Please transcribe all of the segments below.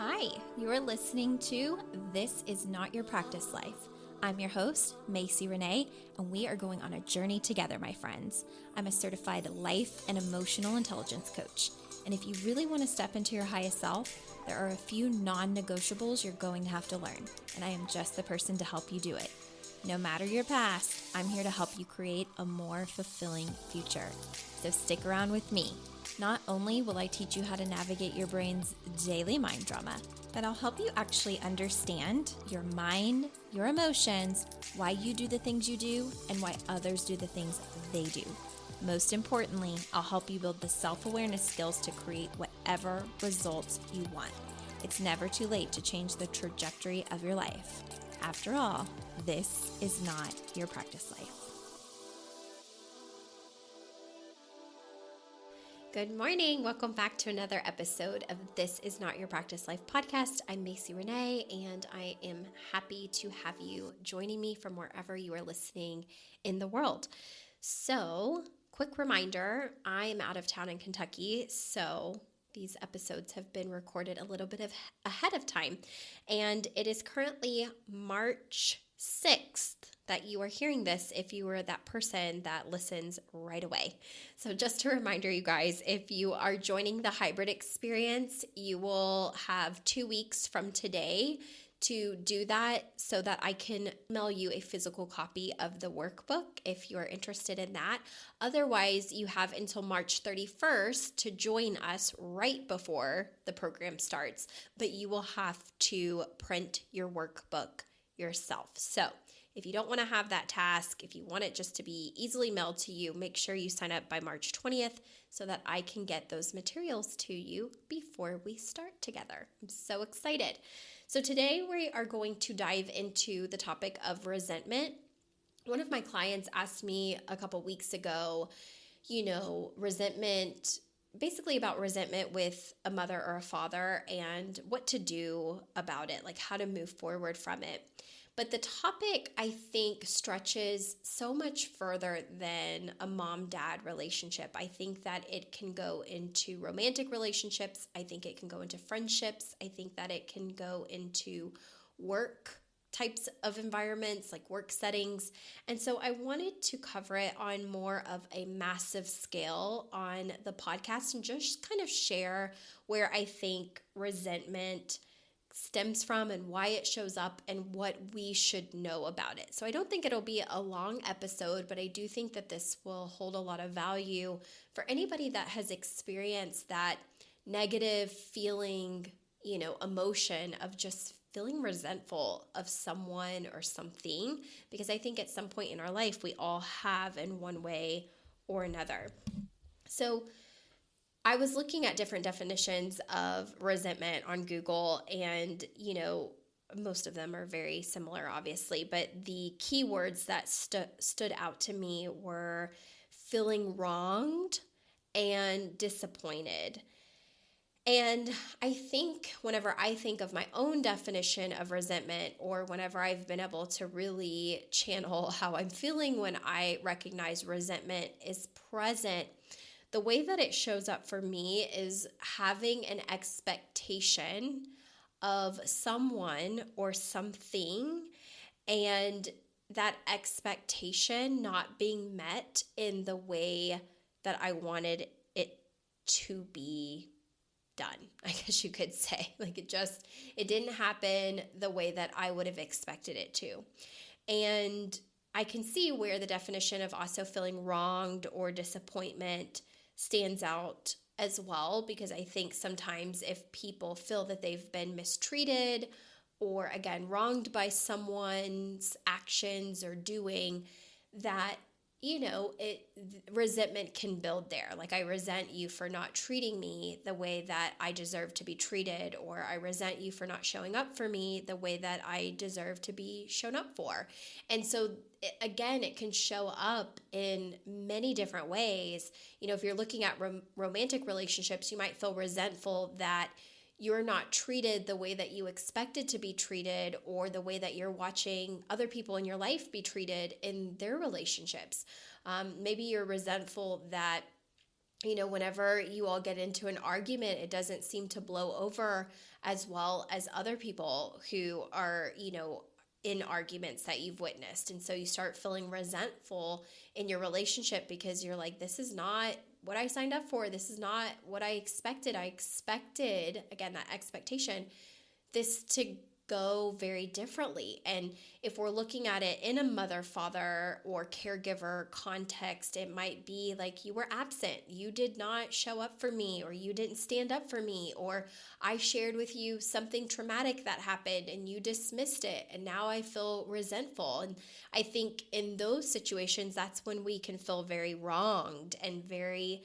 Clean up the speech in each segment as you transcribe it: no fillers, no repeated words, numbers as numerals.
Hi, you're listening to This Is Not Your Practice Life. I'm your host, Macy Renee, and we are going on a journey together, my friends. I'm a certified life and emotional intelligence coach. And if you really want to step into your highest self, there are a few non-negotiables you're going to have to learn, and I am just the person to help you do it. No matter your past, I'm here to help you create a more fulfilling future. So stick around with me. Not only will I teach you how to navigate your brain's daily mind drama, but I'll help you actually understand your mind, your emotions, why you do the things you do, and why others do the things they do. Most importantly, I'll help you build the self-awareness skills to create whatever results you want. It's never too late to change the trajectory of your life. After all, this is not your practice life. Good morning. Welcome back to another episode of This Is Not Your Practice Life podcast. I'm Macy Renee, and I am happy to have you joining me from wherever you are listening in the world. So, quick reminder, I am out of town in Kentucky, so these episodes have been recorded a little bit ahead of time, and it is currently March 6th that you are hearing this if you were that person that listens right away. So just a reminder, you guys, if you are joining the hybrid experience, you will have 2 weeks from today to do that so that I can mail you a physical copy of the workbook if you're interested in that. Otherwise, you have until March 31st to join us right before the program starts, but you will have to print your workbook yourself. So if you don't want to have that task, if you want it just to be easily mailed to you, make sure you sign up by March 20th so that I can get those materials to you before we start together. I'm so excited. So today we are going to dive into the topic of resentment. One of my clients asked me a couple weeks ago, basically about resentment with a mother or a father and what to do about it, like how to move forward from it. But the topic, I think, stretches so much further than a mom-dad relationship. I think that it can go into romantic relationships. I think it can go into friendships. I think that it can go into work types of environments, like work settings. And so I wanted to cover it on more of a massive scale on the podcast and just kind of share where I think resentment stems from and why it shows up and what we should know about it. So I don't think it'll be a long episode, but I do think that this will hold a lot of value for anybody that has experienced that negative feeling, emotion of just feeling resentful of someone or something, because I think at some point in our life, we all have in one way or another. So I was looking at different definitions of resentment on Google, and, most of them are very similar, obviously, but the keywords that stood out to me were feeling wronged and disappointed. And I think whenever I think of my own definition of resentment, or whenever I've been able to really channel how I'm feeling when I recognize resentment is present, the way that it shows up for me is having an expectation of someone or something, and that expectation not being met in the way that I wanted it to be done, I guess you could say. Like it didn't happen the way that I would have expected it to. And I can see where the definition of also feeling wronged or disappointment stands out as well, because I think sometimes if people feel that they've been mistreated or, again, wronged by someone's actions or doing, that resentment can build there. Like, I resent you for not treating me the way that I deserve to be treated, or I resent you for not showing up for me the way that I deserve to be shown up for. And so, again, it can show up in many different ways. If you're looking at romantic relationships, you might feel resentful that you're not treated the way that you expected to be treated, or the way that you're watching other people in your life be treated in their relationships. Maybe you're resentful that whenever you all get into an argument, it doesn't seem to blow over as well as other people who are, in arguments that you've witnessed. And so you start feeling resentful in your relationship because you're like, this is not what I signed up for. This is not what I expected. I expected, again, that expectation, this to go very differently. And if we're looking at it in a mother, father, or caregiver context, it might be like, you were absent, you did not show up for me, or you didn't stand up for me, or I shared with you something traumatic that happened and you dismissed it, and now I feel resentful. And I think in those situations, that's when we can feel very wronged and very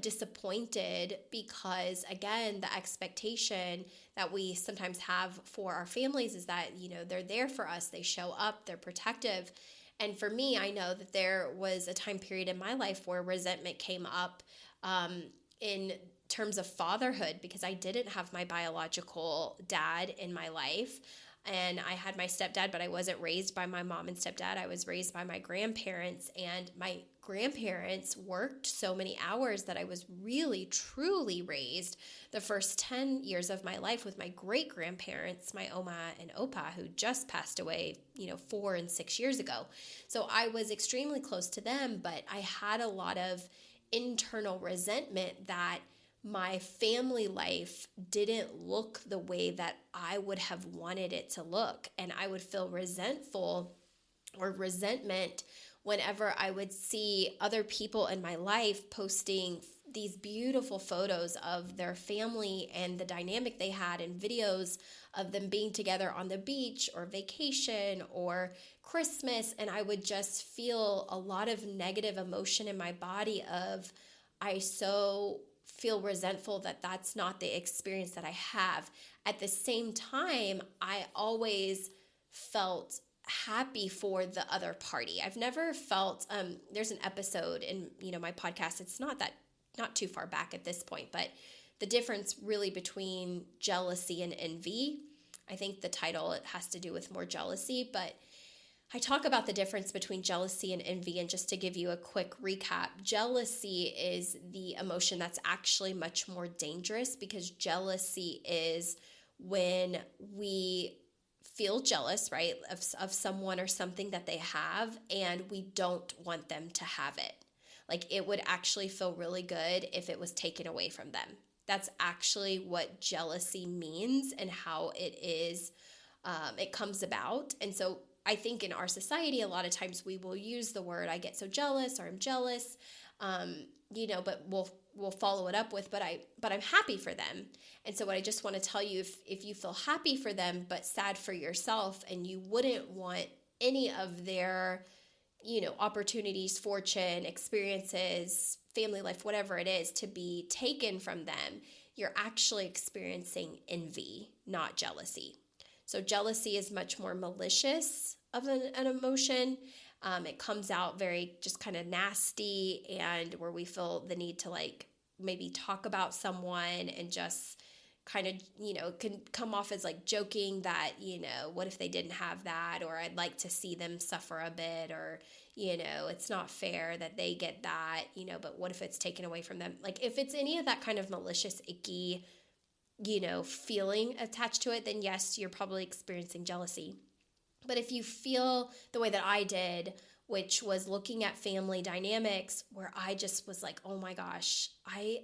disappointed, because again, the expectation that we sometimes have for our families is that, they're there for us, they show up, they're protective. And for me, I know that there was a time period in my life where resentment came up in terms of fatherhood, because I didn't have my biological dad in my life. And I had my stepdad, but I wasn't raised by my mom and stepdad. I was raised by my grandparents, and my grandparents worked so many hours that I was really, truly raised the first 10 years of my life with my great grandparents, my Oma and Opa, who just passed away, 4 and 6 years ago. So I was extremely close to them, but I had a lot of internal resentment that my family life didn't look the way that I would have wanted it to look. And I would feel resentful or resentment whenever I would see other people in my life posting these beautiful photos of their family and the dynamic they had, and videos of them being together on the beach or vacation or Christmas. And I would just feel a lot of negative emotion in my body of, I so feel resentful that that's not the experience that I have. At the same time, I always felt happy for the other party. I've never felt, there's an episode in, my podcast, it's not too far back at this point, but the difference really between jealousy and envy. I think the title, it has to do with more jealousy, but I talk about the difference between jealousy and envy. And just to give you a quick recap, jealousy is the emotion that's actually much more dangerous, because jealousy is when we feel jealous, right, of someone or something that they have, and we don't want them to have it. Like, it would actually feel really good if it was taken away from them. That's actually what jealousy means and how it is, it comes about. And so I think in our society, a lot of times we will use the word, I get so jealous, or I'm jealous, but we'll follow it up with, but I'm happy for them. And so what I just want to tell you, if you feel happy for them, but sad for yourself, and you wouldn't want any of their, opportunities, fortune, experiences, family life, whatever it is, to be taken from them, you're actually experiencing envy, not jealousy. So jealousy is much more malicious of an emotion. It comes out very just kind of nasty, and where we feel the need to maybe talk about someone, and just kind of, can come off as joking that, what if they didn't have that, or I'd like to see them suffer a bit, or, it's not fair that they get that, but what if it's taken away from them? If it's any of that kind of malicious, icky, feeling attached to it, then yes, you're probably experiencing jealousy. But if you feel the way that I did, which was looking at family dynamics, where I just was like, oh my gosh, I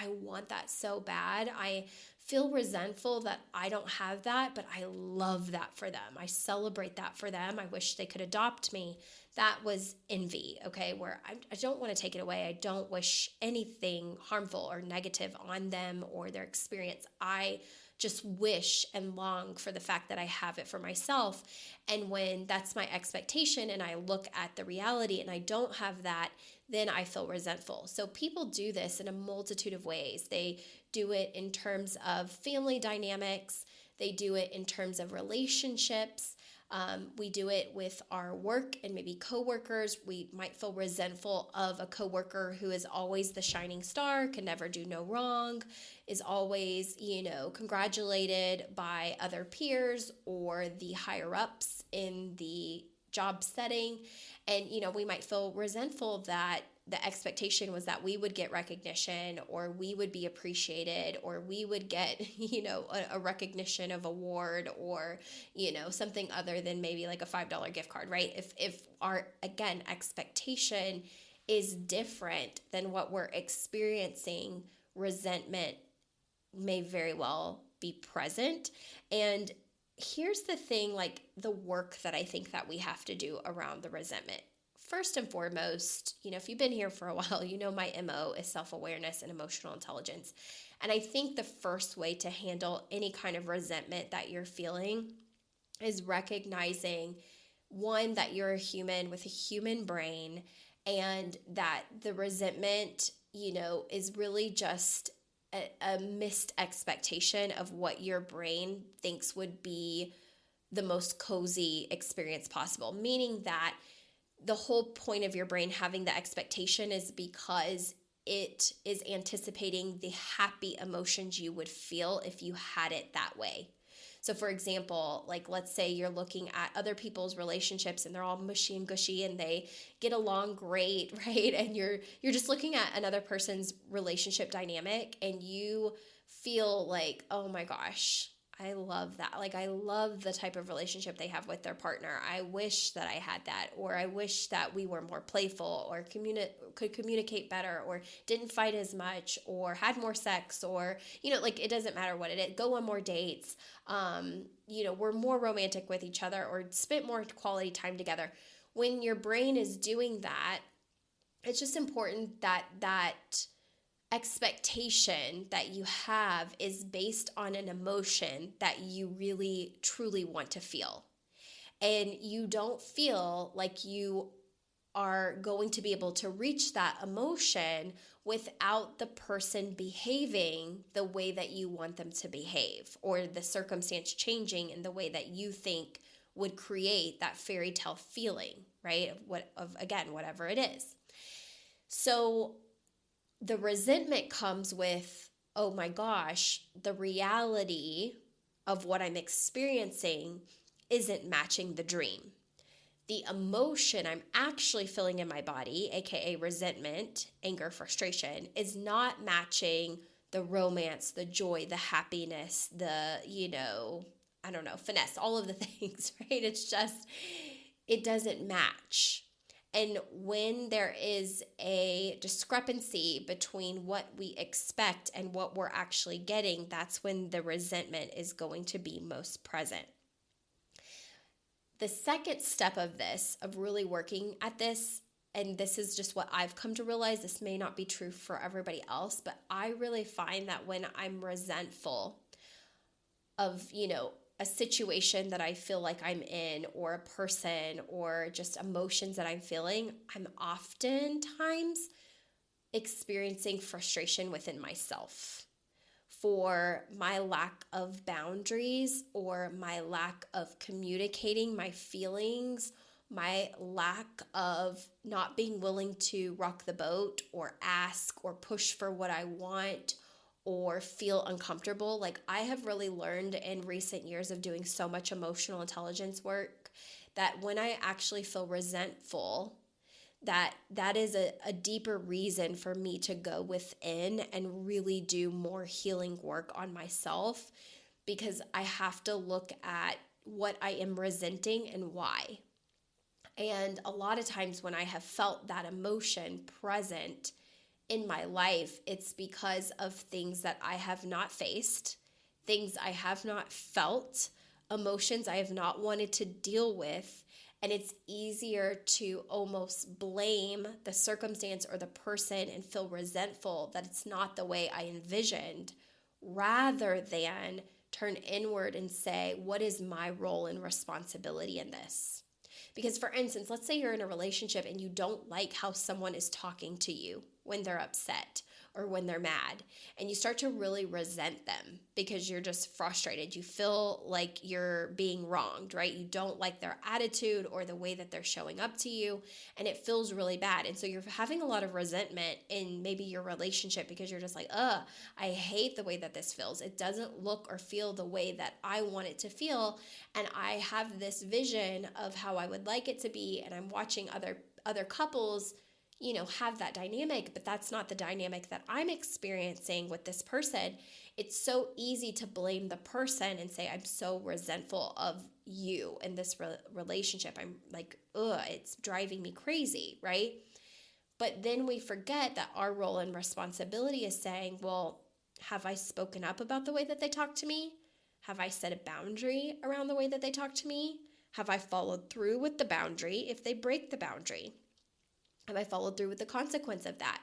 want that so bad. I feel resentful that I don't have that, but I love that for them. I celebrate that for them. I wish they could adopt me. That was envy, okay, where I don't want to take it away. I don't wish anything harmful or negative on them or their experience. I just wish and long for the fact that I have it for myself. And when that's my expectation and I look at the reality and I don't have that, then I feel resentful. So people do this in a multitude of ways. They do it in terms of family dynamics. They do it in terms of relationships. We do it with our work and maybe coworkers. We might feel resentful of a coworker who is always the shining star, can never do no wrong, is always, congratulated by other peers or the higher ups in the job setting. And, we might feel resentful that the expectation was that we would get recognition, or we would be appreciated, or we would get, a recognition of award, or, something other than maybe like a $5 gift card, right? If our, again, expectation is different than what we're experiencing, resentment may very well be present. And here's the thing, like the work that I think that we have to do around the resentment. First and foremost, if you've been here for a while, my MO is self-awareness and emotional intelligence. And I think the first way to handle any kind of resentment that you're feeling is recognizing, one, that you're a human with a human brain, and that the resentment, is really just a missed expectation of what your brain thinks would be the most cozy experience possible. Meaning that the whole point of your brain having the expectation is because it is anticipating the happy emotions you would feel if you had it that way. So for example, like let's say you're looking at other people's relationships and they're all mushy and gushy and they get along great, right? And you're just looking at another person's relationship dynamic and you feel like, oh my gosh, I love that. Like I love the type of relationship they have with their partner. I wish that I had that, or I wish that we were more playful, or could communicate better, or didn't fight as much, or had more sex, or, like it doesn't matter what it is. Go on more dates. We're more romantic with each other, or spent more quality time together. When your brain is doing that, it's just important that expectation that you have is based on an emotion that you really truly want to feel. And you don't feel like you are going to be able to reach that emotion without the person behaving the way that you want them to behave, or the circumstance changing in the way that you think would create that fairy tale feeling, right? Again, whatever it is. So the resentment comes with, oh my gosh, the reality of what I'm experiencing isn't matching the dream. The emotion I'm actually feeling in my body, aka resentment, anger, frustration, is not matching the romance, the joy, the happiness, the, finesse, all of the things, right? It's just, it doesn't match. And when there is a discrepancy between what we expect and what we're actually getting, that's when the resentment is going to be most present. The second step of this, of really working at this, and this is just what I've come to realize, this may not be true for everybody else, but I really find that when I'm resentful of, a situation that I feel like I'm in, or a person, or just emotions that I'm feeling, I'm oftentimes experiencing frustration within myself for my lack of boundaries, or my lack of communicating my feelings, my lack of not being willing to rock the boat, or ask, or push for what I want, or feel uncomfortable. Like I have really learned in recent years of doing so much emotional intelligence work that when I actually feel resentful, that is a deeper reason for me to go within and really do more healing work on myself, because I have to look at what I am resenting and why. And a lot of times when I have felt that emotion present in my life, it's because of things that I have not faced, things I have not felt, emotions I have not wanted to deal with. And it's easier to almost blame the circumstance or the person and feel resentful that it's not the way I envisioned, rather than turn inward and say, what is my role and responsibility in this? Because for instance, let's say you're in a relationship and you don't like how someone is talking to you when they're upset or when they're mad, and you start to really resent them because you're just frustrated. You feel like you're being wronged, right? You don't like their attitude or the way that they're showing up to you, and it feels really bad. And so you're having a lot of resentment in maybe your relationship because you're just like, I hate the way that this feels. It doesn't look or feel the way that I want it to feel, and I have this vision of how I would like it to be, and I'm watching other couples have that dynamic, but that's not the dynamic that I'm experiencing with this person. It's so easy to blame the person and say, I'm so resentful of you in this relationship. I'm like, ugh, it's driving me crazy, right? But then we forget that our role and responsibility is saying, well, have I spoken up about the way that they talk to me? Have I set a boundary around the way that they talk to me? Have I followed through with the boundary if they break the boundary? Have I followed through with the consequence of that?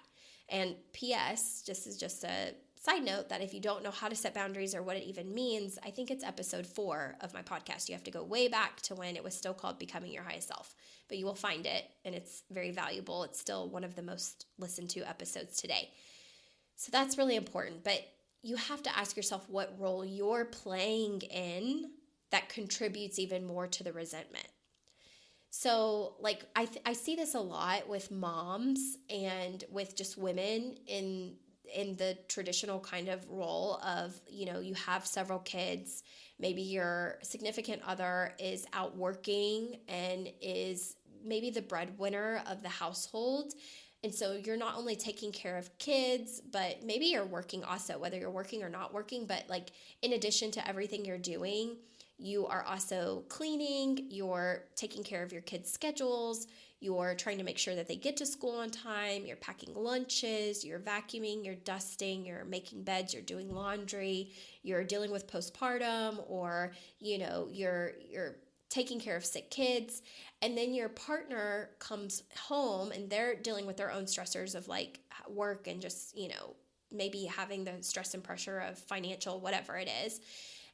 And P.S., just a side note, that if you don't know how to set boundaries or what it even means, I think it's episode 4 of my podcast. You have to go way back to when it was still called Becoming Your Highest Self. But you will find it, and it's very valuable. It's still one of the most listened to episodes today. So that's really important. But you have to ask yourself what role you're playing in that contributes even more to the resentment. So like I see this a lot with moms and with just women in the traditional kind of role of, you have several kids, maybe your significant other is out working and is maybe the breadwinner of the household. And so you're not only taking care of kids, but maybe you're working also, whether you're working or not working, but like in addition to everything you're doing, you are also cleaning, you're taking care of your kids' schedules, you're trying to make sure that they get to school on time, you're packing lunches, you're vacuuming, you're dusting, you're making beds, you're doing laundry, you're dealing with postpartum, or, you're taking care of sick kids. And then your partner comes home and they're dealing with their own stressors of like work and just, maybe having the stress and pressure of financial, whatever it is.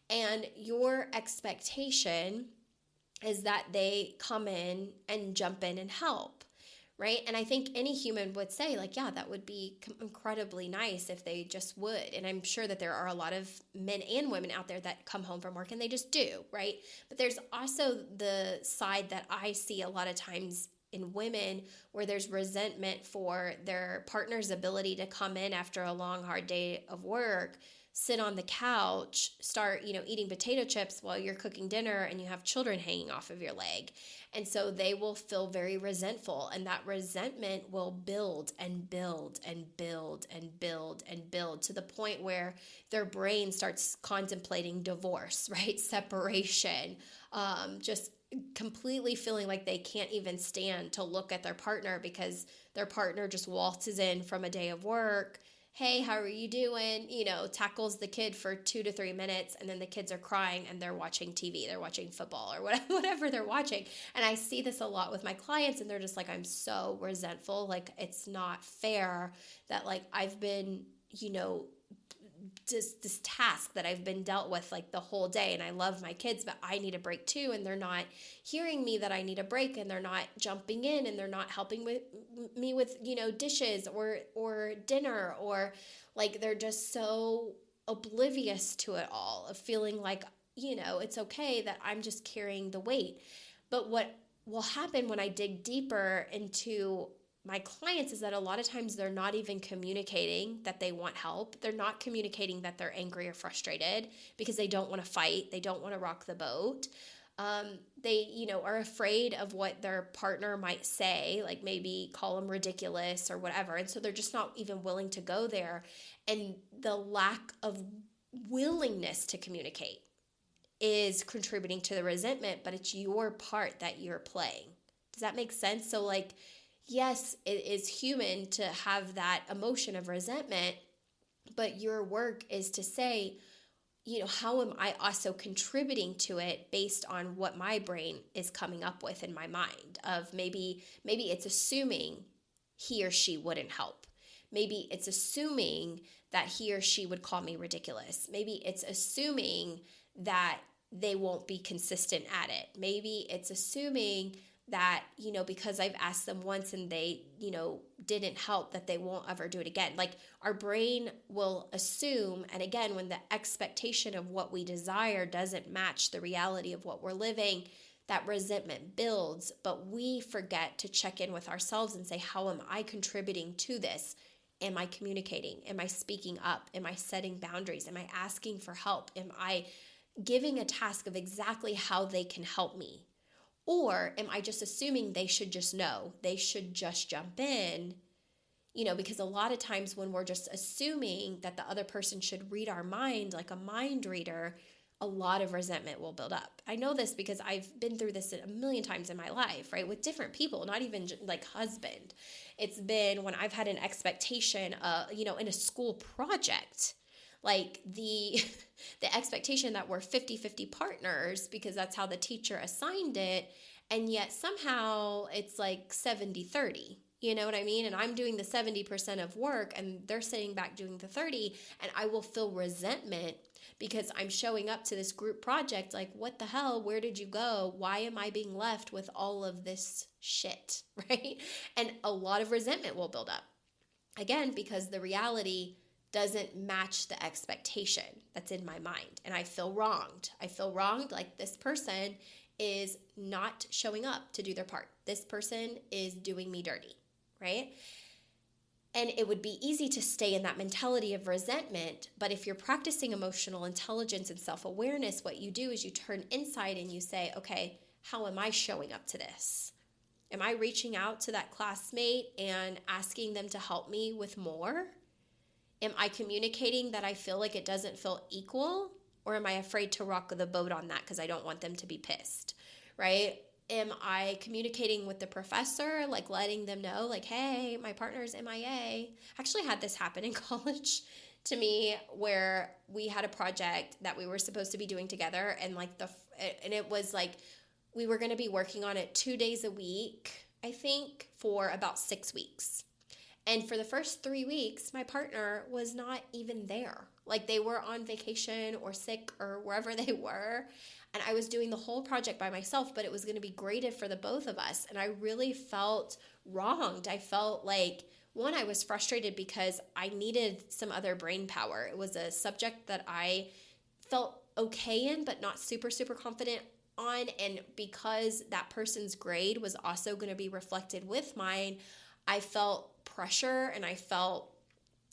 And your expectation is that they come in and jump in and help, right? And I think any human would say like, yeah, that would be incredibly nice if they just would. And I'm sure that there are a lot of men and women out there that come home from work and they just do, right? But there's also the side that I see a lot of times in women where there's resentment for their partner's ability to come in after a long, hard day of work, sit on the couch, start, eating potato chips while you're cooking dinner and you have children hanging off of your leg. And so they will feel very resentful, and that resentment will build and build and build and build and build to the point where their brain starts contemplating divorce, right? Separation, just completely feeling like they can't even stand to look at their partner because their partner just waltzes in from a day of work. Hey, how are you doing? Tackles the kid for 2 to 3 minutes, and then the kids are crying and they're watching TV, they're watching football or whatever they're watching. And I see this a lot with my clients, and they're just like, I'm so resentful. Like, it's not fair that like I've been, just this task that I've been dealt with like the whole day, and I love my kids, but I need a break too, and they're not hearing me that I need a break, and they're not jumping in, and they're not helping with me with dishes or dinner, or like they're just so oblivious to it all, of feeling like it's okay that I'm just carrying the weight. But what will happen when I dig deeper into my clients is that a lot of times they're not even communicating that they want help. They're not communicating that they're angry or frustrated because they don't want to fight. They don't want to rock the boat. They, are afraid of what their partner might say, like maybe call them ridiculous or whatever. And so they're just not even willing to go there. And the lack of willingness to communicate is contributing to the resentment, but it's your part that you're playing. Does that make sense? So like, yes, it is human to have that emotion of resentment, but your work is to say, how am I also contributing to it based on what my brain is coming up with in my mind of maybe it's assuming he or she wouldn't help. Maybe it's assuming that he or she would call me ridiculous. Maybe it's assuming that they won't be consistent at it. Maybe it's assuming that, because I've asked them once and they, didn't help, that they won't ever do it again. Like our brain will assume, and again, when the expectation of what we desire doesn't match the reality of what we're living, that resentment builds. But we forget to check in with ourselves and say, how am I contributing to this? Am I communicating? Am I speaking up? Am I setting boundaries? Am I asking for help? Am I giving a task of exactly how they can help me? Or am I just assuming they should just know? They should just jump in, because a lot of times when we're just assuming that the other person should read our mind like a mind reader, a lot of resentment will build up. I know this because I've been through this a million times in my life, right? With different people, not even like husband. It's been when I've had an expectation, in a school project, like the the expectation that we're 50-50 partners because that's how the teacher assigned it. And yet somehow it's like 70-30. You know what I mean? And I'm doing the 70% of work and they're sitting back doing the 30, and I will feel resentment because I'm showing up to this group project like, what the hell? Where did you go? Why am I being left with all of this shit, right? And a lot of resentment will build up. Again, because the reality doesn't match the expectation that's in my mind. And I feel wronged. I feel wronged, like this person is not showing up to do their part. This person is doing me dirty, right? And it would be easy to stay in that mentality of resentment. But if you're practicing emotional intelligence and self-awareness, what you do is you turn inside and you say, okay, how am I showing up to this? Am I reaching out to that classmate and asking them to help me with more? Am I communicating that I feel like it doesn't feel equal? Or am I afraid to rock the boat on that because I don't want them to be pissed, right? Am I communicating with the professor, like letting them know, like, hey, my partner's MIA? I actually had this happen in college to me where we had a project that we were supposed to be doing together, and it was like we were going to be working on it 2 days a week, I think, for about 6 weeks. And for the first 3 weeks, my partner was not even there. Like they were on vacation or sick or wherever they were. And I was doing the whole project by myself, but it was going to be graded for the both of us. And I really felt wronged. I felt like, one, I was frustrated because I needed some other brain power. It was a subject that I felt okay in, but not super, super confident on. And because that person's grade was also going to be reflected with mine, I felt pressure and I felt,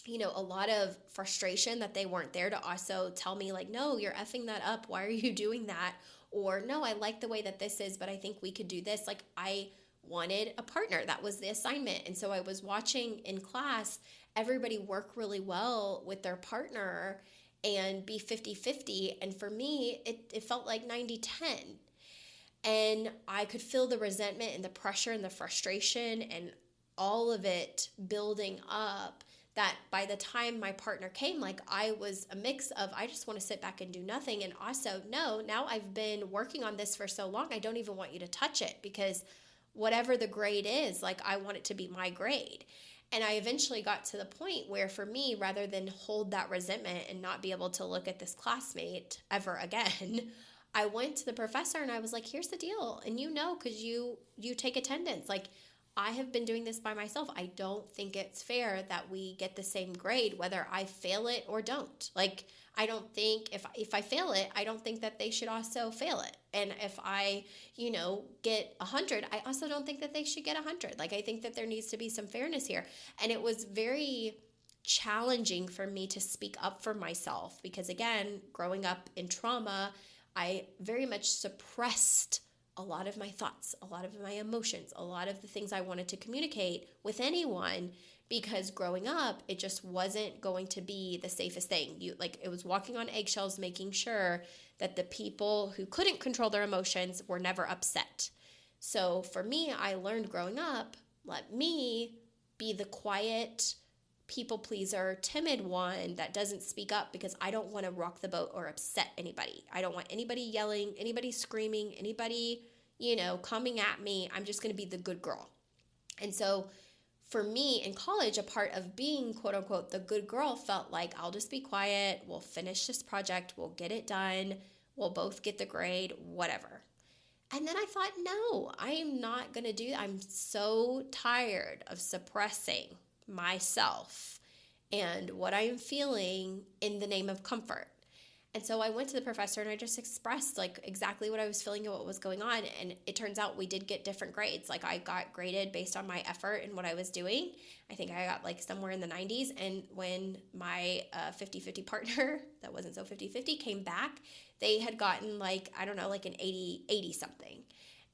a lot of frustration that they weren't there to also tell me like, no, you're effing that up. Why are you doing that? Or no, I like the way that this is, but I think we could do this. Like I wanted a partner. That was the assignment. And so I was watching in class, everybody work really well with their partner and be 50-50. And for me, it felt like 90-10. And I could feel the resentment and the pressure and the frustration and all of it building up, that by the time my partner came, like I was a mix of, I just want to sit back and do nothing. And also, no, now I've been working on this for so long, I don't even want you to touch it because whatever the grade is, like I want it to be my grade. And I eventually got to the point where for me, rather than hold that resentment and not be able to look at this classmate ever again, I went to the professor and I was like, here's the deal. And because you take attendance, like I have been doing this by myself. I don't think it's fair that we get the same grade, whether I fail it or don't. Like, I don't think if I fail it, I don't think that they should also fail it. And if I, get 100, I also don't think that they should get 100. Like, I think that there needs to be some fairness here. And it was very challenging for me to speak up for myself because, again, growing up in trauma, I very much suppressed a lot of my thoughts, a lot of my emotions, a lot of the things I wanted to communicate with anyone, because growing up, it just wasn't going to be the safest thing. It was walking on eggshells, making sure that the people who couldn't control their emotions were never upset. So for me, I learned growing up, let me be the quiet, people pleaser, timid one that doesn't speak up because I don't want to rock the boat or upset anybody. I don't want anybody yelling, anybody screaming, anybody, coming at me. I'm just going to be the good girl. And so for me in college, a part of being quote unquote the good girl felt like I'll just be quiet. We'll finish this project. We'll get it done. We'll both get the grade, whatever. And then I thought, no, I am not going to do that. I'm so tired of suppressing myself and what I am feeling in the name of comfort. And so I went to the professor and I just expressed like exactly what I was feeling and what was going on. And it turns out we did get different grades. Like I got graded based on my effort and what I was doing. I think I got like somewhere in the 90s. And when my 50-50 partner that wasn't so 50-50 came back, they had gotten like, I don't know, like an 80 something.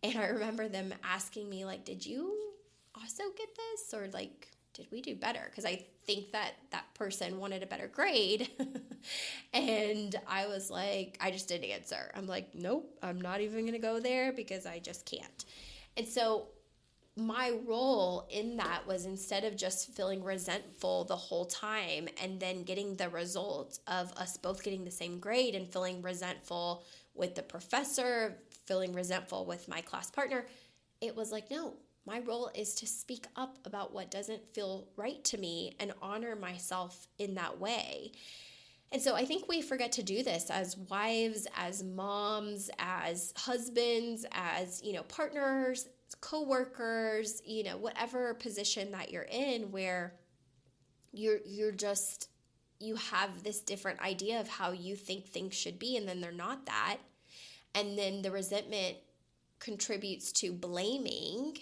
And I remember them asking me, like, did you also get this? Or like, did we do better? Because I think that that person wanted a better grade. And I was like, I just didn't answer. I'm like, nope, I'm not even going to go there because I just can't. And so my role in that was, instead of just feeling resentful the whole time and then getting the result of us both getting the same grade and feeling resentful with the professor, feeling resentful with my class partner, it was like, no, my role is to speak up about what doesn't feel right to me and honor myself in that way. And so I think we forget to do this as wives, as moms, as husbands, as, partners, coworkers, whatever position that you're in, where you're just, you have this different idea of how you think things should be, and then they're not that. And then the resentment contributes to blaming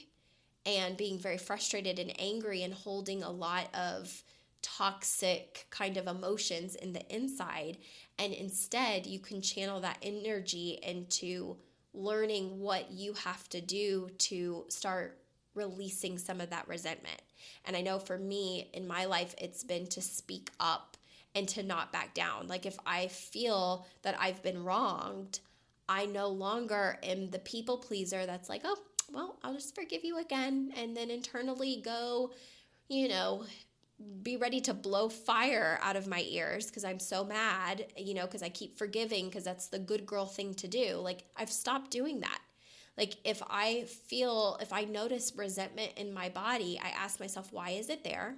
and being very frustrated and angry and holding a lot of toxic kind of emotions in the inside. And instead, you can channel that energy into learning what you have to do to start releasing some of that resentment. And I know for me in my life, it's been to speak up and to not back down. Like, if I feel that I've been wronged, I no longer am the people pleaser that's like, oh, well, I'll just forgive you again. And then internally go, be ready to blow fire out of my ears because I'm so mad, because I keep forgiving because that's the good girl thing to do. Like, I've stopped doing that. Like, if I notice resentment in my body, I ask myself, why is it there?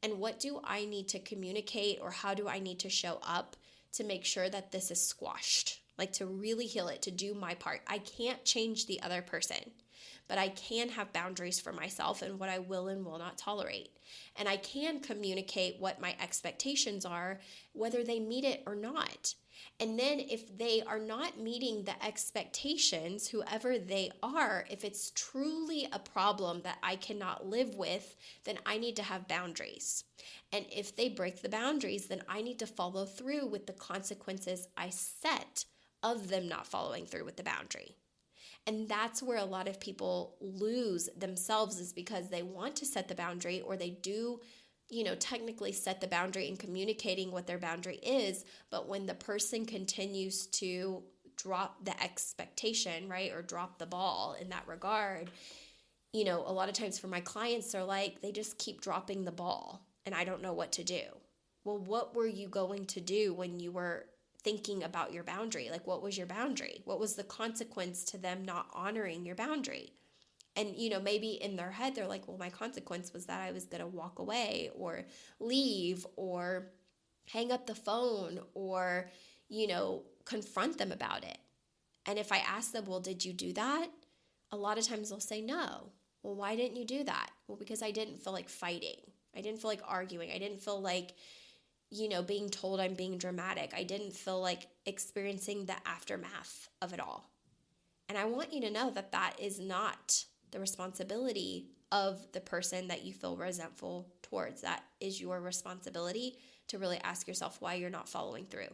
And what do I need to communicate, or how do I need to show up to make sure that this is squashed? Like, to really heal it, to do my part. I can't change the other person, but I can have boundaries for myself and what I will and will not tolerate. And I can communicate what my expectations are, whether they meet it or not. And then if they are not meeting the expectations, whoever they are, if it's truly a problem that I cannot live with, then I need to have boundaries. And if they break the boundaries, then I need to follow through with the consequences I set of them not following through with the boundary. And that's where a lot of people lose themselves, is because they want to set the boundary, or they do, technically set the boundary in communicating what their boundary is. But when the person continues to drop the expectation, right, or drop the ball in that regard, a lot of times for my clients, they're like, they just keep dropping the ball and I don't know what to do. Well, what were you going to do when you were thinking about your boundary? Like, what was your boundary? What was the consequence to them not honoring your boundary? And, maybe in their head, they're like, well, my consequence was that I was going to walk away or leave or hang up the phone or, confront them about it. And if I ask them, well, did you do that? A lot of times they'll say no. Well, why didn't you do that? Well, because I didn't feel like fighting. I didn't feel like arguing. I didn't feel like, being told I'm being dramatic. I didn't feel like experiencing the aftermath of it all. And I want you to know that that is not the responsibility of the person that you feel resentful towards. That is your responsibility to really ask yourself why you're not following through.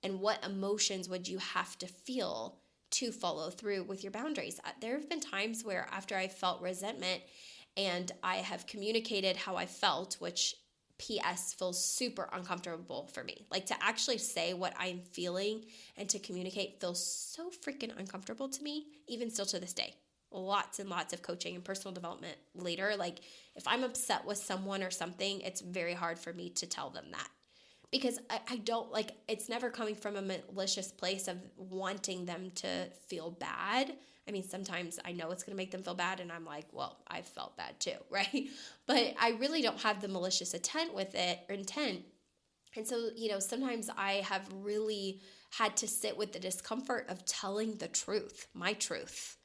And what emotions would you have to feel to follow through with your boundaries? There have been times where after I felt resentment and I have communicated how I felt, which PS feels super uncomfortable for me. Like, to actually say what I'm feeling and to communicate feels so freaking uncomfortable to me, even still to this day. Lots and lots of coaching and personal development later. Like, if I'm upset with someone or something, it's very hard for me to tell them that. Because I don't, like, it's never coming from a malicious place of wanting them to feel bad. I mean, sometimes I know it's going to make them feel bad and I'm like, well, I felt bad too, right? But I really don't have the malicious intent with it, or intent. And so, sometimes I have really had to sit with the discomfort of telling the truth, my truth,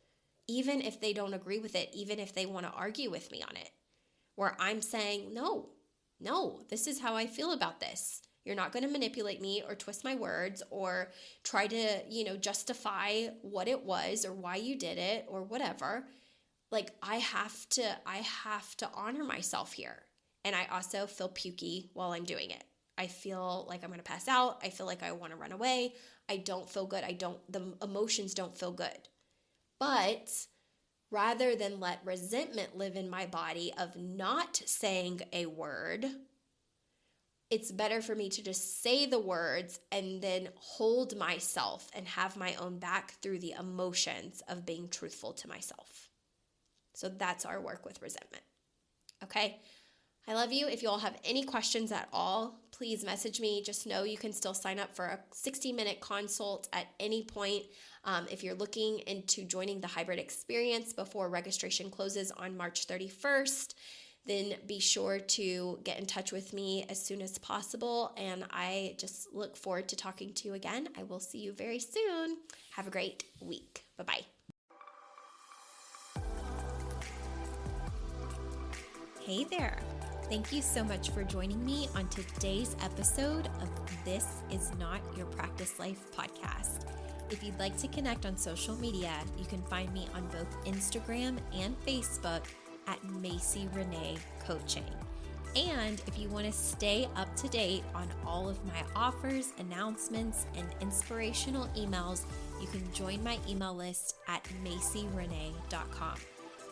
even if they don't agree with it, even if they want to argue with me on it, where I'm saying, no, this is how I feel about this. You're not going to manipulate me or twist my words or try to, justify what it was or why you did it or whatever. Like, I have to honor myself here. And I also feel pukey while I'm doing it. I feel like I'm going to pass out. I feel like I want to run away. I don't feel good. The emotions don't feel good. But rather than let resentment live in my body of not saying a word, it's better for me to just say the words and then hold myself and have my own back through the emotions of being truthful to myself. So that's our work with resentment. Okay? I love you. If you all have any questions at all, please message me. Just know you can still sign up for a 60-minute consult at any point. If you're looking into joining the hybrid experience before registration closes on March 31st, then be sure to get in touch with me as soon as possible. And I just look forward to talking to you again. I will see you very soon. Have a great week. Bye-bye. Hey there. Thank you so much for joining me on today's episode of This Is Not Your Practice Life podcast. If you'd like to connect on social media, you can find me on both Instagram and Facebook at Macy Renee Coaching. And if you want to stay up to date on all of my offers, announcements, and inspirational emails, you can join my email list at macyrenee.com.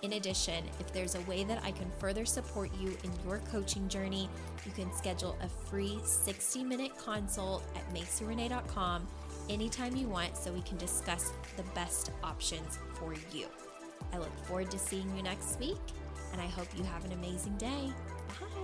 In addition, if there's a way that I can further support you in your coaching journey, you can schedule a free 60-minute consult at macyrenee.com anytime you want so we can discuss the best options for you. I look forward to seeing you next week, and I hope you have an amazing day. Bye.